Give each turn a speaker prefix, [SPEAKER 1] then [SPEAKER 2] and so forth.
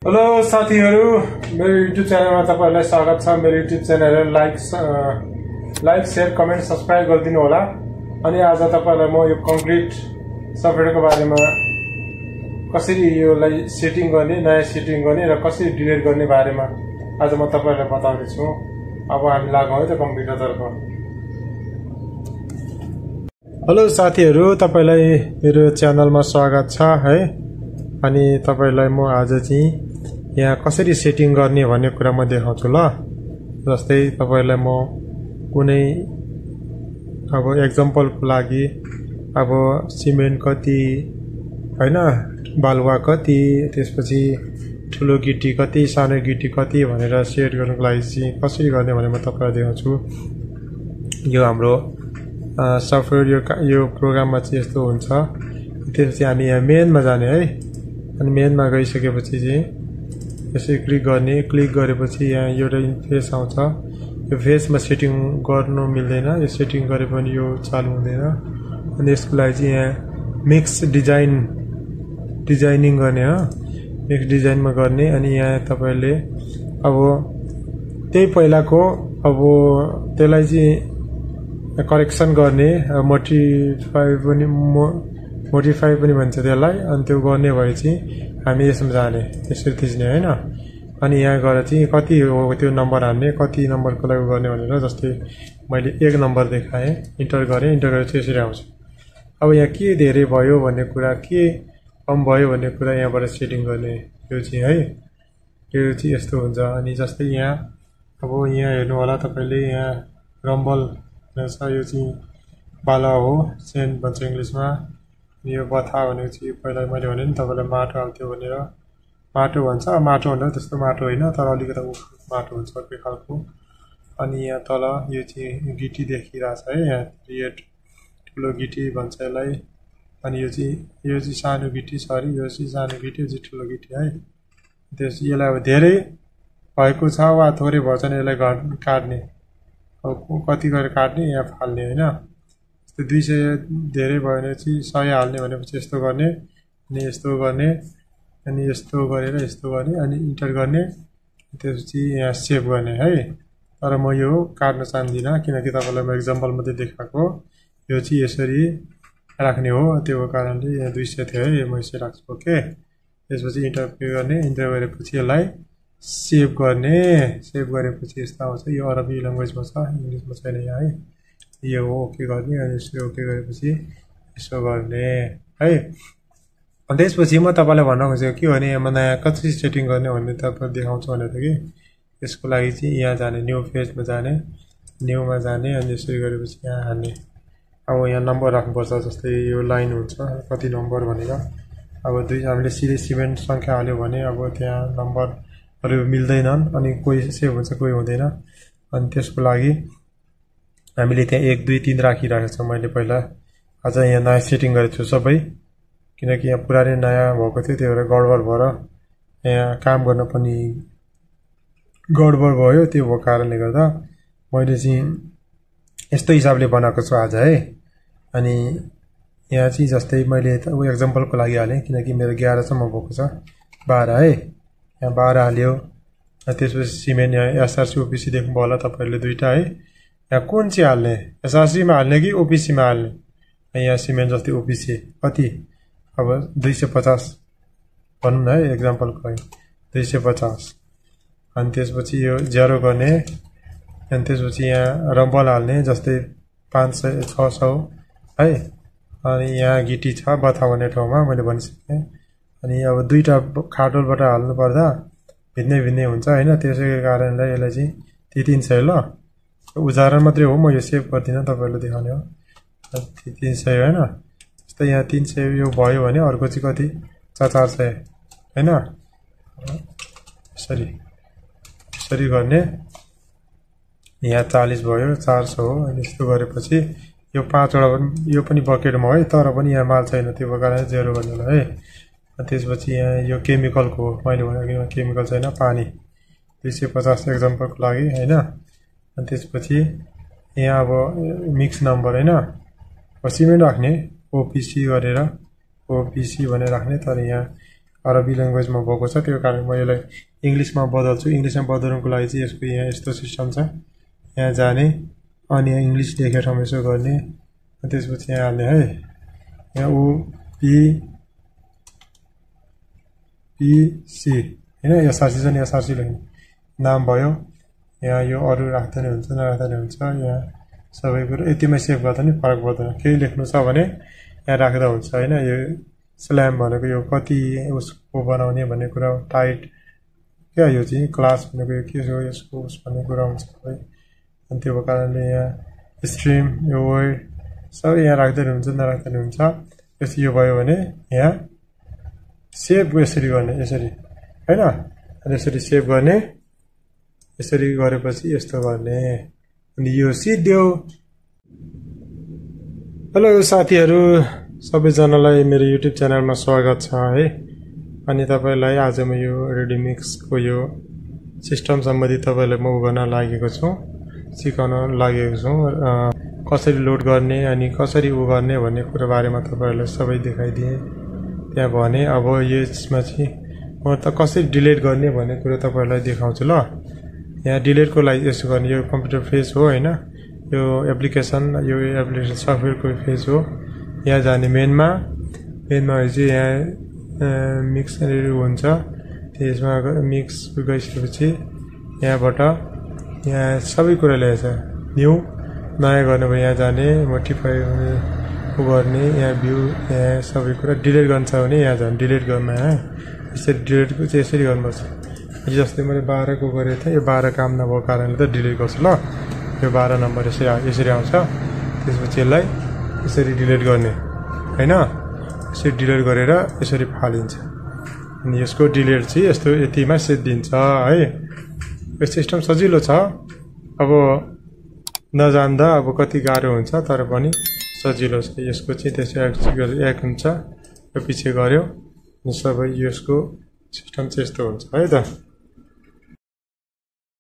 [SPEAKER 1] Hello साथीहरु, मेरो YouTube च्यानलमा तपाईहरुलाई स्वागत छ। मेरो युट्युब च्यानललाई लाइक शेयर कमेन्ट सब्स्क्राइब गरिदिनु होला। अनि आज तपाईहरुलाई म यो कम्प्लिट सफ्टवेयरको बारेमा कसरी योलाई सेटिङ गर्ने, नयाँ सेटिङ गर्ने र कसरी डिलिट गर्ने बारेमा आज म तपाईहरुलाई बताउने छु। अब हामी लागौं है त कम्प्युटरतर्फ। हेलो साथीहरु, तपाईलाई मेरो च्यानलमा स्वागत छ है। अनि तपाईलाई म आज चाहिँ यहाँ कसरी सेटिङ गर्ने भन्ने कुरा म देखाउँछु ल। जस्तै तपाईलाई म कुनै अब एक्जाम्पलको लागि अब सिमेन्ट कति हैन, बालुवा कति, त्यसपछि ठुलो गिटी कति, सानो गिटी कति भनेर सेट गर्नको लागि चाहिँ कसरी गर्ने भने म तपाईलाई देखाउँछु। यो हाम्रो सफ्टवेयर यो प्रोग्राममा चाहिँ यस्तो हुन्छ। त्यसपछि हामी यहाँ मेनमा जाने है। अनि मेनमा गइसकेपछि चाहिँ यसरी क्लिक गर्ने। क्लिक गरेपछि यहाँ एउटा फेस आउँछ। यो फेसमा सेटिङ गर्नु मिल्दैन, यो सेटिङ गरे पनि यो चालु हुँदैन। अनि यसको लागि चाहिँ यहाँ मिक्स डिजाइनिङ गर्ने हो, मिक्स डिजाइनमा गर्ने। अनि यहाँ तपाईले अब त्यही पहिलाको अब त्यसलाई चाहिँ करेक्सन गर्ने, मोडिफाई पनि भन्छ त्यसलाई। अनि त्यो गर्ने भए चाहिँ हामी यसमा जाने, यसरी थिच्ने हैन। अनि यहाँ गएर चाहिँ कति हो त्यो नम्बर हाल्ने, कति नम्बरको लागि गर्ने भनेर। जस्तै मैले 1 नम्बर देखाएँ, इन्टर गरेँ, इन्टर गरेपछि यसरी आउँछ। अब यहाँ के धेरै भयो भन्ने कुरा, के कम भयो भन्ने कुरा यहाँबाट सेटिङ गर्ने यो चाहिँ है। यो चाहिँ यस्तो हुन्छ। अनि जस्तै यहाँ अब यहाँ हेर्नु होला तपाईले, यहाँ रम्बल छ, यो चाहिँ बाला हो, सेन्ड भन्छ इङ्ग्लिसमा। यो बथा भनेको चाहिँ पहिला मैले भने नि तपाईलाई माटो हाल्थ्यो भनेर, माटो भन्छ। माटो भनेर त्यस्तो माटो होइन, तर अलिकति माटो हुन्छ अर्कै खालको। अनि यहाँ तल यो चाहिँ गिटी देखिरहेछ है, यहाँ रेड ठुलो गिटी भन्छ यसलाई। अनि यो चाहिँ सानो गिटी, सरी यो चाहिँ सानो गिटी, यो चाहिँ ठुलो गिटी है। यसलाई अब धेरै भएको छ वा थोरै भएछ भने यसलाई काट्ने, अब कति गरेर काट्ने, यहाँ फाल्ने होइन। 200 धेरै भयो भने चाहिँ 100 हाल्ने भनेपछि यस्तो गर्ने, अनि यस्तो गर्ने, अनि यस्तो गरेर यस्तो गर्ने, अनि इन्टर गर्ने। त्यसपछि यहाँ सेभ गर्ने है। तर म यो काट्न चाहदिनँ, किनकि तपाईलाई म एक्जाम्पल मात्रै देखाएको। यो चाहिँ यसरी राख्ने हो, त्यो कारणले यहाँ 200 थियो है, म यसरी राख्छु। ओके, त्यसपछि इन्टर गर्ने। इन्टर गरेपछि यसलाई सेभ गर्ने। सेभ गरेपछि यस्तो आउँछ। यो अरबी ल्याङ्ग्वेजमा छ, इङ्ग्लिसमा छैन यहाँ है। यो ओके गर्ने, अनि यसो ओके गरेपछि यसो गर्ने है। अनि त्यसपछि म तपाईलाई भन्न खोजेको के भने, यहाँ नयाँ कसरी सेटिङ गर्ने भन्ने तपाईँ देखाउँछु भनेको थिएँ कि। यसको लागि चाहिँ यहाँ जाने, न्यू पेजमा जाने, न्यूमा जाने, अनि यसरी गरेपछि यहाँ हाल्ने। अब यहाँ नम्बर राख्नुपर्छ। जस्तै यो लाइन हुन्छ कति नम्बर भनेर। अब हामीले सिधै सिमेन्ट सङ्ख्या हाल्यो भने अब त्यहाँ नम्बरहरू मिल्दैनन्, अनि कोही सेभ हुन्छ कोही हुँदैन। अनि त्यसको लागि हामीले त्यहाँ 1 2 3 राखिरहेको छ। मैले पहिला आज यहाँ नयाँ सेटिङ गरेको छु सबै, किनकि यहाँ पुरानै नयाँ भएको थियो, त्यही भएर गडबड भएर यहाँ काम गर्न पनि गडबड भयो। त्यो भएको कारणले गर्दा मैले चाहिँ यस्तो हिसाबले बनाएको छु आज है। अनि यहाँ चाहिँ जस्तै मैले एक्जाम्पलको लागि हालेँ, किनकि मेरो 11 सम्म भएको छ, 12 है। यहाँ 12 हाल्यो। त्यसपछि सिमेन्ट यहाँ एसआरसी ओपिसी देख्नुभयो होला तपाईँहरूले दुईवटा है। यहाँ कुन चाहिँ हाल्ने, एसआरसीमा हाल्ने कि ओपिसीमा हाल्ने। यहाँ सिमेन्ट जस्तै ओपिसी कति, अब 250 भनौँ न है एक्जाम्पलको लागि, 250। अनि त्यसपछि यो 0 गर्ने। अनि त्यसपछि यहाँ रम्बल हाल्ने, जस्तै 500 600 है। अनि यहाँ गिटी छ बथा भन्ने ठाउँमा मैले भनिसकेँ। अनि अब दुईवटा खाडलबाट हाल्नु पर्दा भिन्नै भिन्नै हुन्छ होइन। त्यसैको कारणले यसलाई चाहिँ 300 ल। उदाहरण मात्रै हो, म यो सेभ गर्दिनँ, तपाईँहरूले देखाउने हो। 300 होइन। जस्तै यहाँ 300 यो भयो भने अर्को चाहिँ कति 400 होइन। यसरी गर्ने। यहाँ 40 भयो, 400 हो। अनि यस्तो गरेपछि यो 5वटा यो पनि बकेटमा है, तर पनि यहाँ माल छैन, त्यो कारणले 0 गर्ने होला है। त्यसपछि यहाँ यो केमिकलको हो, मैले भनेको केमिकल छैन, पानी 250 एक्जाम्पलको लागि होइन। अनि त्यसपछि यहाँ अब मिक्स नम्बर होइन, सिमेन्ट राख्ने ओपिसी गरेर, ओपिसी भनेर राख्ने। तर यहाँ अरबी ल्याङ्ग्वेजमा भएको छ त्यो कारण म यसलाई इङ्ग्लिसमा बदल्छु इङ्ग्लिसमा बदल्नुको लागि चाहिँ यसको यहाँ यस्तो सिस्टम छ यहाँ जाने अनि यहाँ इङ्ग्लिस लेखेर यसो गर्ने अनि त्यसपछि यहाँ हाल्ने है यहाँ UPC हैन एसआरसी छ नि एसआरसी लेख्ने नाम भयो यहाँ यो अरु राख्दा नि हुन्छ नराख्दा नि हुन्छ यहाँ सबै कुरा यतिमै सेभ गर्दा नि फरक पर्दैन केही लेख्नु छ भने यहाँ राख्दा हुन्छ हैन यो स्ल्याम भनेको यो कति उसको बनाउने भन्ने कुरा टाइट क्या यो चाहिँ क्लास भनेको यो के हो यसको उस भन्ने कुरा हुन्छ सबै अनि त्यो कारणले यहाँ स्ट्रिम यो वर्ड सबै यहाँ राख्दै हुन्छ नराख्दा नि हुन्छ यसो यो भयो भने यहाँ सेभ यसरी गर्ने यसरी हैन अनि यसरी सेभ गर्ने यसरी गरेपछि यस्तो गर्ने अनि यो सिद्धियो हेलो साथीहरु सबैजनालाई मेरो युट्युब च्यानलमा स्वागत छ है अनि तपाईलाई आज म यो रेडिमिक्स को यो सिस्टम सम्बन्धी तपाईलाई म गर्न लागेको छु सिकाउन लागेको छु कसरी लोड गर्ने अनि कसरी गर्ने भन्ने कुरा बारेमा तपाईहरुलाई सबै देखाइदिए त्यहाँ भने अब यसमा चाहिँ म त कसरी डिलिट गर्ने भन्ने कुरा तपाईहरुलाई देखाउँछु ल यहाँ डिलिट को लागि यसो गर्ने यो कम्प्युटर फेज हो हैन यो एप्लिकेसन सफ्टवेयरको फेज हो यहाँ जाने मेनमा चाहिँ यहाँ मिक्सहरू हुन्छ त्यसमा मिक्स गइसकेपछि यहाँबाट यहाँ सबै कुरा ल्याएछ न्यू नयाँ गर्ने भयो यहाँ जाने मोडिफाई गर्ने यहाँ भ्यू यहाँ सबै कुरा डिलिट गर्न छ भने यहाँ जाने डिलिट गर्न यसरी डिलिटको चाहिँ यसरी गर्नुपर्छ जस्तै मैले 12 को गरेको थिएँ यो 12 काम नभएको कारणले त डिलिट गर्छु ल यो 12 नम्बर यसरी आउँछ त्यसपछि यसलाई यसरी डिलिट गर्ने हैन यसरी डिलिट गरेर यसरी फालिन्छ अनि यसको डिलिट चाहिँ यस्तो यतिमा सिद्धिन्छ है यो सिस्टम सजिलो छ अब नजान्दा अब कति गाह्रो हुन्छ तर पनि सजिलो छ यसको चाहिँ त्यसै एक हुन्छ यो पछि गर्यो अनि सबै यसको सिस्टम चाहिँ यस्तो हुन्छ है त